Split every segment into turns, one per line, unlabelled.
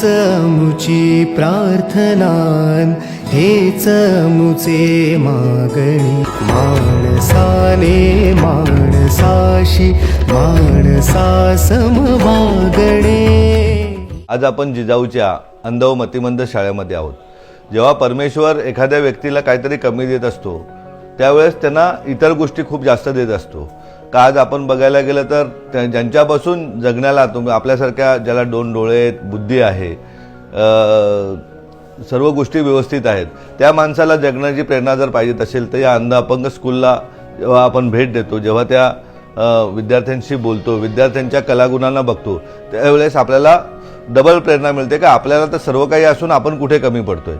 हीच मुची प्रार्थनान, हेच मुचे मागणी. माणसाने माणसाशी माणसा समवागणे.
आज आपण जिजाऊच्या अंध व मतिमंद शाळेमध्ये आहोत. जेव्हा परमेश्वर एखाद्या व्यक्तीला काहीतरी कमी देत असतो त्यावेळेस त्यांना इतर गोष्टी खूप जास्त देत असतो. का आज आपण बघायला गेलं तर ज्यांच्यापासून जगण्याला तुम्ही आपल्यासारख्या ज्याला 2 डोळे आहेत, बुद्धी आहे, सर्व गोष्टी व्यवस्थित आहेत, त्या माणसाला जगण्याची प्रेरणा जर पाहिजे असेल तर या अंध अपंग स्कूलला जेव्हा आपण भेट देतो, जेव्हा त्या विद्यार्थ्यांशी बोलतो, विद्यार्थ्यांच्या कलागुणांना बघतो, त्यावेळेस आपल्याला डबल प्रेरणा मिळते का आपल्याला तर सर्व काही असून आपण कुठे कमी पडतोय.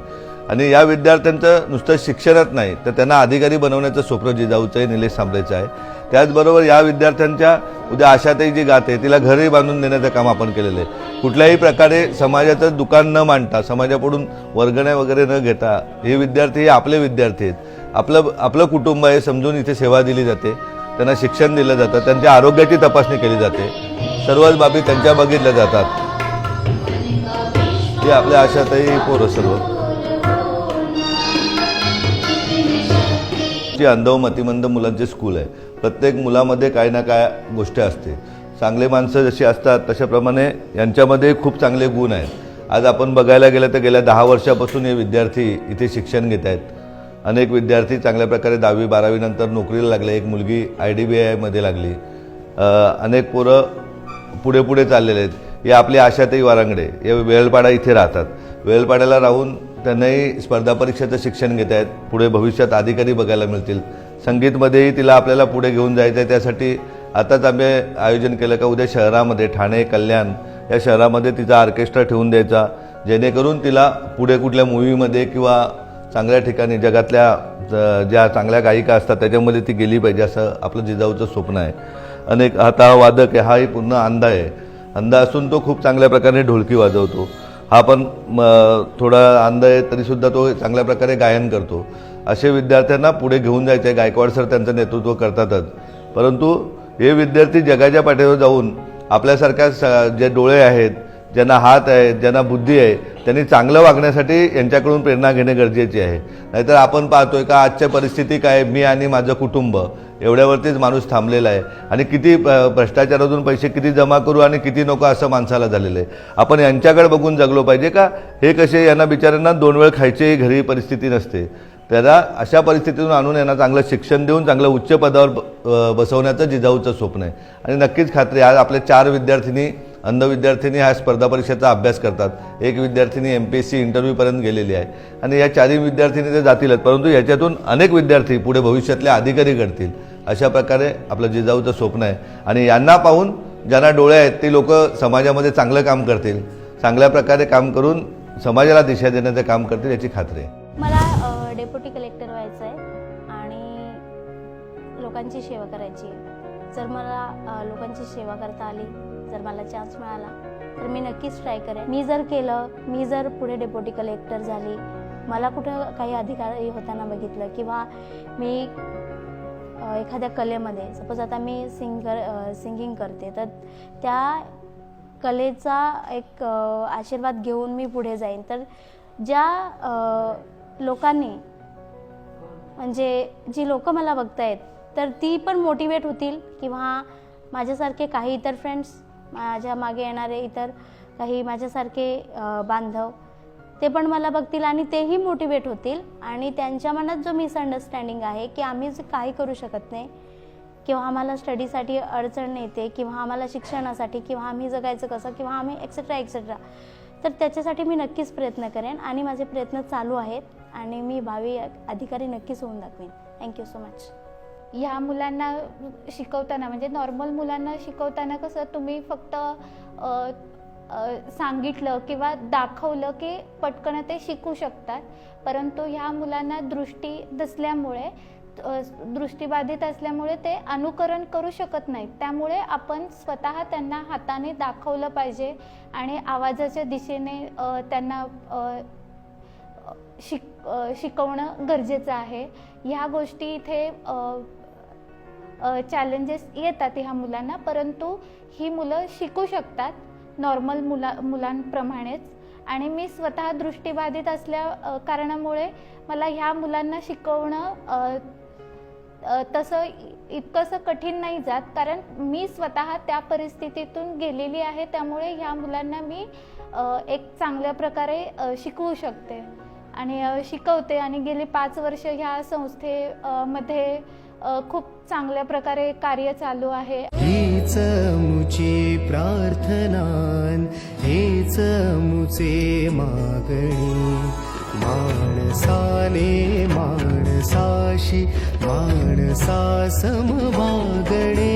आणि या विद्यार्थ्यांचं नुसतं शिक्षणच नाही तर त्यांना अधिकारी बनवण्याचं स्वप्न जिजाऊचं आहे, निलेश सांबरेचं आहे. त्याचबरोबर या विद्यार्थ्यांच्या उद्या आशाताई जी गाते तिला घरही बांधून देण्याचं काम आपण केलेलं आहे. कुठल्याही प्रकारे समाजाचं दुकान न मांडता, समाजाकडून वर्गण्या वगैरे न घेता हे विद्यार्थी हे आपले विद्यार्थी आहेत, आपलं कुटुंब आहे समजून इथे सेवा दिली जाते. त्यांना शिक्षण दिलं जातं, त्यांच्या आरोग्याची तपासणी केली जाते, सर्वच बाबी त्यांच्या बघितल्या जातात. हे आपल्या आशाताई पोरं सर्व जी अंध व मतिमंद मुलांचे स्कूल आहे. प्रत्येक मुलामध्ये काही ना काय गोष्टी असते. चांगले माणसं जशी असतात तशाप्रमाणे यांच्यामध्ये खूप चांगले गुण आहेत. आज आपण बघायला गेलं तर गेल्या 10 वर्षापासून हे विद्यार्थी इथे शिक्षण घेत आहेत. अनेक विद्यार्थी चांगल्या प्रकारे 10वी 12वी नंतर नोकरीला लागले. एक मुलगी IDBIमध्ये लागली. अनेक पोरं पुढे पुढे चाललेले आहेत. हे आपली आशाताई वारांगडे या वेळपाडा इथे राहतात. वेळपाड्याला राहून त्यांनाही स्पर्धा परीक्षेचं शिक्षण घेत आहेत. पुढे भविष्यात अधिकारी बघायला मिळतील. संगीतमध्येही तिला आपल्याला पुढे घेऊन जायचं आहे. त्यासाठी आताच आम्ही आयोजन केलं का उद्या शहरामध्ये ठाणे, कल्याण या शहरामध्ये तिचा ऑर्केस्ट्रा ठेवून द्यायचा, जेणेकरून तिला पुढे कुठल्या मूव्हीमध्ये किंवा चांगल्या ठिकाणी जगातल्या ज्या चांगल्या गायिका असतात त्याच्यामध्ये ती गेली पाहिजे, असं आपलं जिजाऊचं स्वप्न आहे. अनेक आता वादक आहे, हाही पूर्ण अंध आहे. अंध असून तो खूप चांगल्या प्रकारे ढोलकी वाजवतो. हा पण थोडा अंध आहे तरीसुद्धा तो चांगल्या प्रकारे गायन करतो. असे विद्यार्थ्यांना पुढे घेऊन जायचे आहे. गायकवाड सर त्यांचं नेतृत्व करतातच, परंतु हे विद्यार्थी जगाच्या पाठीवर जाऊन आपल्यासारख्या जे डोळे आहेत, ज्यांना हात आहेत, ज्यांना बुद्धी आहे, त्यांनी चांगलं वागण्यासाठी यांच्याकडून प्रेरणा घेणे गरजेचे आहे. नाहीतर आपण पाहतोय का आजच्या परिस्थिती काय, मी आणि माझं कुटुंब एवढ्यावरतीच माणूस थांबलेला आहे. आणि किती भ्रष्टाचारातून पैसे किती जमा करू आणि किती नको असं माणसाला झालेलं आहे. आपण यांच्याकडे बघून जगलो पाहिजे का. हे कसे यांना बिचाऱ्यांना 2 वेळ खायची घरी परिस्थिती नसते. त्याला अशा परिस्थितीतून आणून यांना चांगलं शिक्षण देऊन चांगलं उच्च पदावर बसवण्याचं जिजाऊचं स्वप्न आहे. आणि नक्कीच खात्री आज आपल्या 4 विद्यार्थिनी अंध विद्यार्थिनी ह्या स्पर्धा परीक्षेचा अभ्यास करतात. एक विद्यार्थिनी MPSC इंटरव्ह्यूपर्यंत गेलेली आहे. आणि या 4ही विद्यार्थिनी ते जातीलच, परंतु याच्यातून अनेक विद्यार्थी पुढे भविष्यातले अधिकारी घडतील. अशा प्रकारे आपलं जिजाऊचं स्वप्न आहे. आणि यांना पाहून ज्यांना डोळे आहेत ते लोक समाजामध्ये चांगलं काम करतील, चांगल्या प्रकारे काम करून समाजाला दिशा देण्याचं काम करतील याची खात्री आहे.
मला डेप्युटी कलेक्टर व्हायचं आहे आणि लोकांची सेवा करायची आहे. जर मला लोकांची सेवा करता आली, जर मला चान्स मिळाला तर मी नक्कीच ट्राय करेन. मी जर केलं, मी जर पुढे डेप्युटी कलेक्टर झाली, मला कुठं काही अधिकारी होताना बघितलं किंवा मी एखाद्या कलेमध्ये सपोज आता मी सिंगिंग करते तर त्या कलेचा एक आशीर्वाद घेऊन मी पुढे जाईन. तर ज्या लोकांनी म्हणजे जी लोक मला बघतायत तर ती पण मोटिवेट होतील किंवा माझ्यासारखे काही इतर फ्रेंड्स, माझ्या मागे येणारे इतर काही माझ्यासारखे बांधव ते पण मला बघतील आणि तेही मोटिवेट होतील. आणि त्यांच्या मनात जो मिसअंडरस्टँडिंग आहे की आम्ही काही करू शकत नाही किंवा आम्हाला स्टडीसाठी अडचण येते किंवा आम्हाला शिक्षणासाठी किंवा आम्ही जगायचं कसं किंवा आम्ही एक्सेट्रा एक्सेट्रा, तर त्याच्यासाठी मी नक्कीच प्रयत्न करेन आणि माझे प्रयत्न चालू आहेत आणि मी भावी अधिकारी नक्कीच होऊन दाखवेन. Thank you so much.
ह्या मुलांना शिकवताना म्हणजे नॉर्मल मुलांना शिकवताना कसं तुम्ही फक्त सांगितलं किंवा दाखवलं की पटकन ते शिकू शकतात, परंतु ह्या मुलांना दृष्टी नसल्यामुळे, दृष्टीबाधित असल्यामुळे ते अनुकरण करू शकत नाहीत. त्यामुळे आपण स्वतः त्यांना हाताने दाखवलं पाहिजे आणि आवाजाच्या दिशेने त्यांना शिकवणं गरजेचं आहे. ह्या गोष्टी इथे चॅलेंजेस येतात ह्या मुलांना, परंतु ही मुलं शिकू शकतात नॉर्मल मुलांप्रमाणेच. आणि मी स्वतः दृष्टीबाधित असल्या कारणामुळे मला ह्या मुलांना शिकवणं तसं इतकंसं कठीण नाही जात, कारण मी स्वतः त्या परिस्थितीतून गेलेली आहे. त्यामुळे ह्या मुलांना मी एक चांगल्या प्रकारे शिकवू शकते आणि शिकवते. आणि गेली 5 वर्ष ह्या संस्थेमध्ये खूप चांगल्या प्रकारे कार्य चालू आहे.
हीच मुची प्रार्थनान हेच मुचे मागणी माणसाने माणसाशी माणसा समवागणे.